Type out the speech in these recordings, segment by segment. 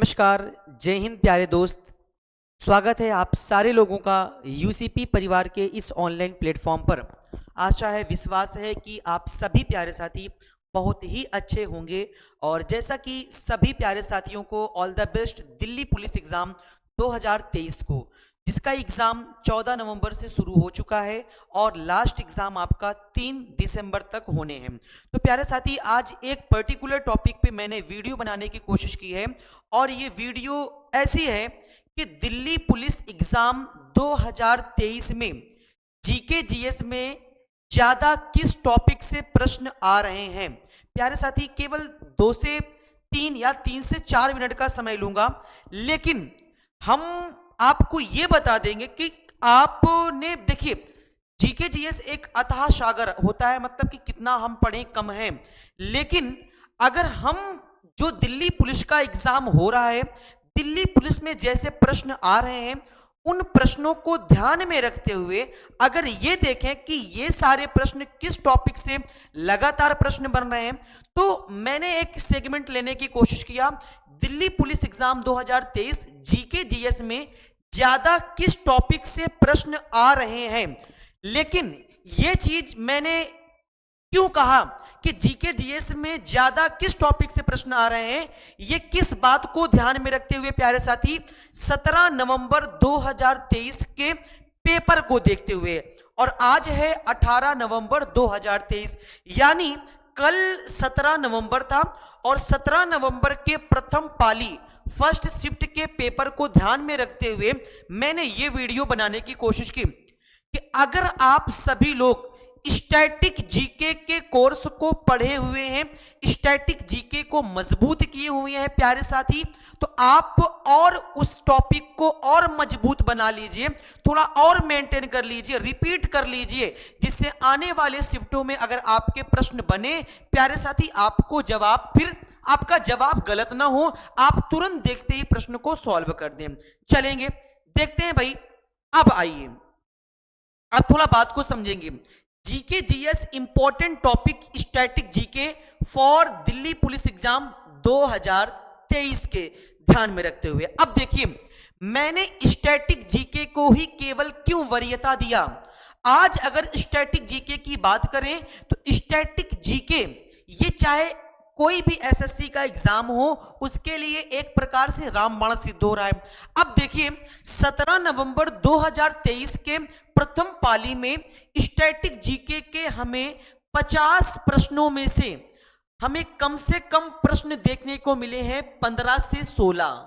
नमस्कार। जय हिंद प्यारे दोस्त। स्वागत है आप सारे लोगों का यूसीपी परिवार के इस ऑनलाइन प्लेटफॉर्म पर। आशा है, विश्वास है कि आप सभी प्यारे साथी बहुत ही अच्छे होंगे। और जैसा कि सभी प्यारे साथियों को all the best Delhi police exam 2023 को, जिसका एग्ज़ाम 14 नवंबर से शुरू हो चुका है और लास्ट एग्ज़ाम आपका 3 दिसंबर तक होने हैं। तो प्यारे साथी, आज एक पर्टिकुलर टॉपिक पे मैंने वीडियो बनाने की कोशिश की है और ये वीडियो ऐसी है कि दिल्ली पुलिस एग्ज़ाम 2023 में जीके जीएस में ज़्यादा किस टॉपिक से प्रश्न आ रहे हैं। प्यारे साथी, केवल 2 से 3 या 3 से 4 मिनट का समय लूंगा, लेकिन हम आपको ये बता देंगे कि आपने देखिए, जीके जीएस एक अथाह सागर होता है, मतलब कि कितना हम पढ़ें कम है। लेकिन अगर हम जो दिल्ली पुलिस का एग्जाम हो रहा है, दिल्ली पुलिस में जैसे प्रश्न आ रहे हैं, उन प्रश्नों को ध्यान में रखते हुए अगर ये देखें कि ये सारे प्रश्न किस टॉपिक से लगातार प्रश्न बन रहे हैं, तो मैंने एक सेगमेंट लेने की कोशिश किया। Delhi police exam 2023 GK GS में ज्यादा किस टॉपिक से प्रश्न आ रहे हैं। लेकिन ये चीज मैंने क्यों कहा कि जीके जीएस में ज्यादा किस टॉपिक से प्रश्न आ रहे हैं, ये किस बात को ध्यान में रखते हुए प्यारे साथी, 17 नवंबर 2023 के पेपर को देखते हुए, और आज है 18 नवंबर 2023, यानी कल 17 नवंबर था और 17 नवंबर के प्रथम पाली फर्स्ट शिफ्ट के पेपर को ध्यान में रखते हुए मैंने ये वीडियो बनाने की कोशिश की कि अगर आप सभी लोग स्टैटिक जीके के कोर्स को पढ़े हुए हैं, स्टैटिक जीके को मजबूत किए हुए हैं प्यारे साथी, तो आप और उस टॉपिक को और मजबूत बना लीजिए, थोड़ा और मेंटेन कर लीजिए, रिपीट कर लीजिए, जिससे आने वाले शिफ्टों में अगर आपके प्रश्न बने प्यारे साथी, आपको जवाब, फिर आपका जवाब गलत ना हो, आप तुरंत देखते ही प्रश्न को सॉल्व कर दें। चलेंगे, देखते हैं भाई। अब आइए, अब थोड़ा बात को समझेंगे। GK GS important topic static GK for Delhi police exam 2023 के ध्यान में रखते हुए, अब देखिए, मैंने स्टैटिक जीके को ही केवल क्यों वरीयता दिया। आज अगर स्टैटिक जीके की बात करें तो स्टैटिक जीके ये चाहे कोई भी एसएससी का एग्जाम हो, उसके लिए एक प्रकार से रामबाण सिद्ध हो रहा है। अब देखिए, 17 नवंबर 2023 के प्रथम पाली में स्टैटिक जीके के हमें 50 प्रश्नों में से हमें कम से कम प्रश्न देखने को मिले हैं 15 से 16।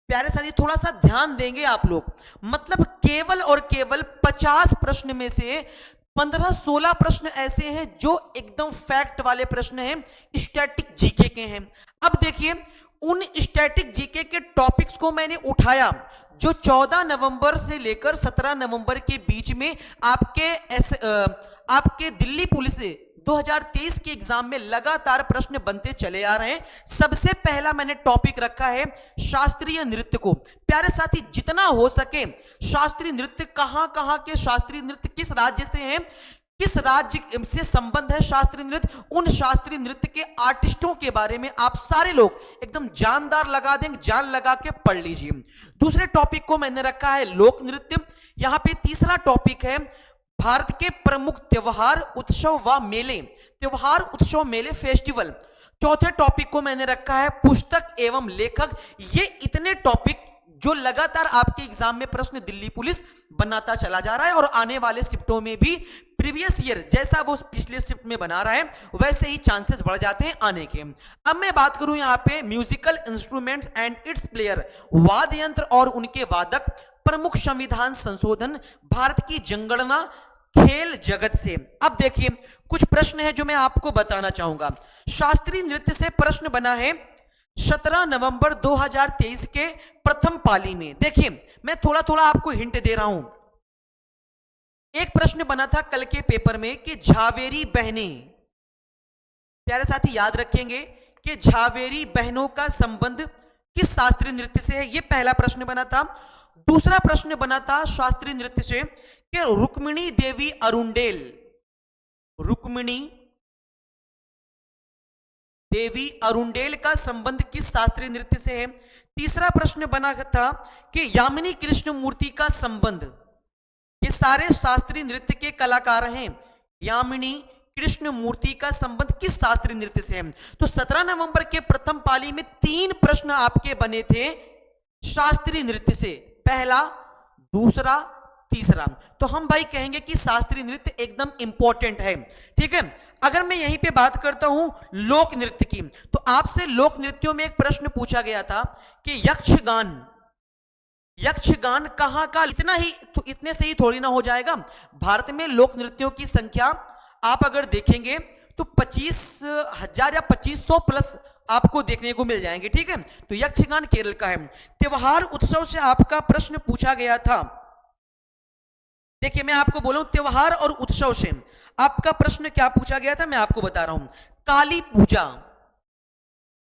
प्यारे साथी, थोड़ा सा ध्यान देंगे आप लोग, मतलब केवल और केवल 50 प्रश्न में से 15-16 प्रश्न ऐसे हैं जो एकदम फैक्ट वाले प्रश्न हैं, स्टैटिक जीके के हैं। अब देखिए, उन स्टैटिक जीके के टॉपिक्स को मैंने उठाया जो 14 नवंबर से लेकर 17 नवंबर के बीच में आपके दिल्ली पुलिस 2023 के एग्जाम में लगातार प्रश्न बनते चले आ रहे हैं। सबसे पहला मैंने टॉपिक रखा है शास्त्रीय नृत्य को। प्यारे साथी, जितना हो सके शास्त्रीय नृत्य, कहां के शास्त्रीय नृत्य किस राज्य से हैं, किस राज्य से संबंध है शास्त्रीय नृत्य, उन शास्त्रीय नृत्य के आर्टिस्टों के बारे में आप सारे लोग एकदम जानदार लगा देंगे, जान लगा के पढ़ लीजिए। दूसरे टॉपिक को मैंने रखा है लोक नृत्य। यहां पे तीसरा टॉपिक है भारत के प्रमुख त्योहार, उत्सव व मेले, त्योहार, उत्सव, मेले, फेस्टिवल। चौथे टॉपिक को मैंने रखा है पुस्तक एवं लेखक। ये इतने टॉपिक जो लगातार आपके एग्जाम में प्रश्न दिल्ली पुलिस बनाता चला जा रहा है और आने वाले शिफ्टों में भी प्रीवियस ईयर जैसा वो पिछले शिफ्ट में बना रहा है वैसे ही चांसेस बढ़ जाते हैं आने के। अब मैं बात करूं यहां पे musical instruments and it's player, वाद्य यंत्र और उनके वादक, प्रमुख संविधान संशोधन, भारत की जनगणना, खेल जगत से। अब देखिए, कुछ प्रश्न है जो मैं आपको बताना चाहूंगा। शास्त्रीय नृत्य से प्रश्न बना है 17 नवंबर 2023 के प्रथम पाली में। देखिए, मैं थोड़ा थोड़ा आपको हिंट दे रहा हूं। एक प्रश्न बना था कल के पेपर में कि झावेरी बहनें, प्यारे साथी याद रखेंगे कि झावेरी बहनों का संबंध किस शास्त्रीय नृत्य से है, यह पहला प्रश्न बना था। दूसरा प्रश्न बना था शास्त्रीय नृत्य से कि रुक्मिणी देवी अरुंडेल, रुक्मिणी देवी अरुंडेल का संबंध किस शास्त्रीय नृत्य से है? तीसरा प्रश्न बना था कि यामिनी कृष्णमूर्ति का संबंध, ये सारे शास्त्रीय नृत्य के कलाकार हैं, यामिनी कृष्णमूर्ति का संबंध किस शास्त्रीय नृत्य से है? तो 17 नवंबर के प्रथम पाली में 3 प्रश्न आपके बने थे शास्त्रीय नृत्य से, पहला, दूसरा, तीसरा। तो हम भाई कहेंगे कि शास्त्रीय नृत्य एकदम इंपॉर्टेंट है, ठीक है। अगर मैं यहीं पे बात करता हूं लोक नृत्य की, तो आपसे लोक नृत्यों में एक प्रश्न पूछा गया था कि यक्षगान, यक्षगान कहां का? इतना ही तो इतने से ही थोड़ी ना हो जाएगा। भारत में लोक नृत्यों की संख्या आप अगर देखेंगे तो 25,000 या 2500 प्लस आपको देखने को मिल जाएंगे, ठीक है। तो यक्षगान केरल का है। त्योहार उत्सव से आपका प्रश्न पूछा गया था, देखिए मैं आपको बोलूं त्योहार और उत्सव से आपका प्रश्न क्या पूछा गया था, मैं आपको बता रहा हूं। काली पूजा,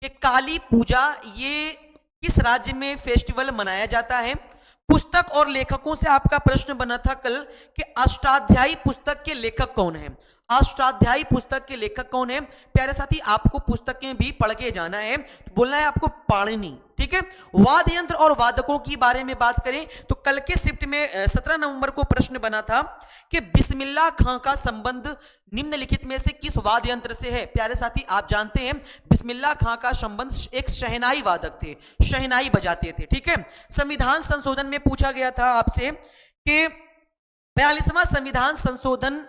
ये काली पूजा ये किस राज्य में फेस्टिवल मनाया जाता है? पुस्तक और लेखकों से आपका प्रश्न बना था कल कि अष्टाध्यायी पुस्तक के लेखक कौन है? अष्टाध्यायी पुस्तक के लेखक कौन है? प्यारे साथी आपको पुस्तकें भी पढ़ के जाना है, तो बोलना है आपको पाणिनि, ठीक है। वाद्य यंत्र और वादकों की बारे में बात करें तो कल के शिफ्ट में 17 नवंबर को प्रश्न बना था कि बिस्मिल्लाह खां का संबंध निम्नलिखित में से किस वाद्य यंत्र से है? प्यारे साथी आप जानते हैं बिस्मिल्लाह खां का संबंध एक शहनाई वादक थे, शहनाई बजाते थे, ठीक है। संविधान संशोधन में पूछा गया था आपसे कि 42वां संविधान संशोधन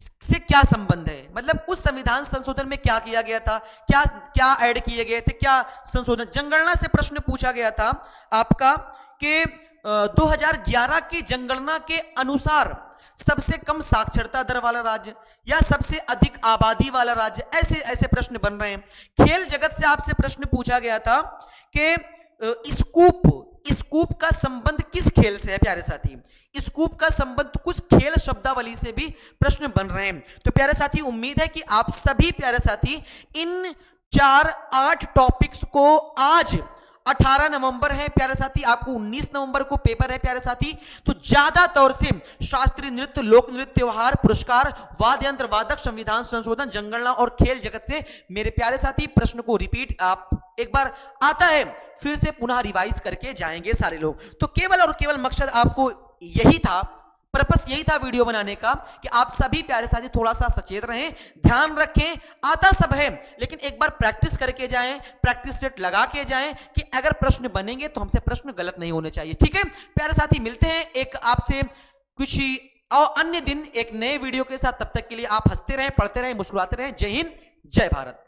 से क्या संबंध है, मतलब उस संविधान संशोधन में क्या किया गया था, क्या क्या ऐड किए गए थे, क्या संशोधन? जनगणना से प्रश्न पूछा गया था आपका कि 2011 की जनगणना के अनुसार सबसे कम साक्षरता दर वाला राज्य या सबसे अधिक आबादी वाला राज्य, ऐसे ऐसे प्रश्न बन रहे हैं। खेल जगत से आपसे प्रश्न पूछा गया था कि स्कूप का संबंध किस खेल से है? प्यारे साथी स्कूप का संबंध कुछ खेल शब्दावली से भी प्रश्न बन रहे हैं। तो प्यारे साथी उम्मीद है कि आप सभी प्यारे साथी इन 4-8 टॉपिक्स को, आज 18 नवंबर है प्यारे साथी, आपको 19 नवंबर को पेपर है प्यारे साथी, तो ज्यादा तौर से शास्त्रीय नृत्य, लोक नृत्य, त्योहार, पुरस्कार, वाद्य यंत्र वादक, संविधान संशोधन, जनगणना और खेल जगत से मेरे प्यारे साथी प्रश्न को रिपीट आप एक बार आता है फिर से पुनः रिवाइज करके जाएंगे सारे लोग। तो केवल और केवल मकसद आपको यही था, पर्पस यही था वीडियो बनाने का कि आप सभी प्यारे साथी थोड़ा सा सचेत रहें, ध्यान रखें। आता सब है लेकिन एक बार प्रैक्टिस करके जाएं, प्रैक्टिस सेट लगा के जाएं कि अगर प्रश्न बनेंगे तो हमसे प्रश्न गलत नहीं होने चाहिए, ठीक है प्यारे साथी। मिलते हैं एक आपसे कुछ और अन्य दिन एक नए वीडियो के साथ, तब तक के लिए आप हंसते रहें, पढ़ते रहें, मुस्कुराते रहें। जय हिंद, जय भारत।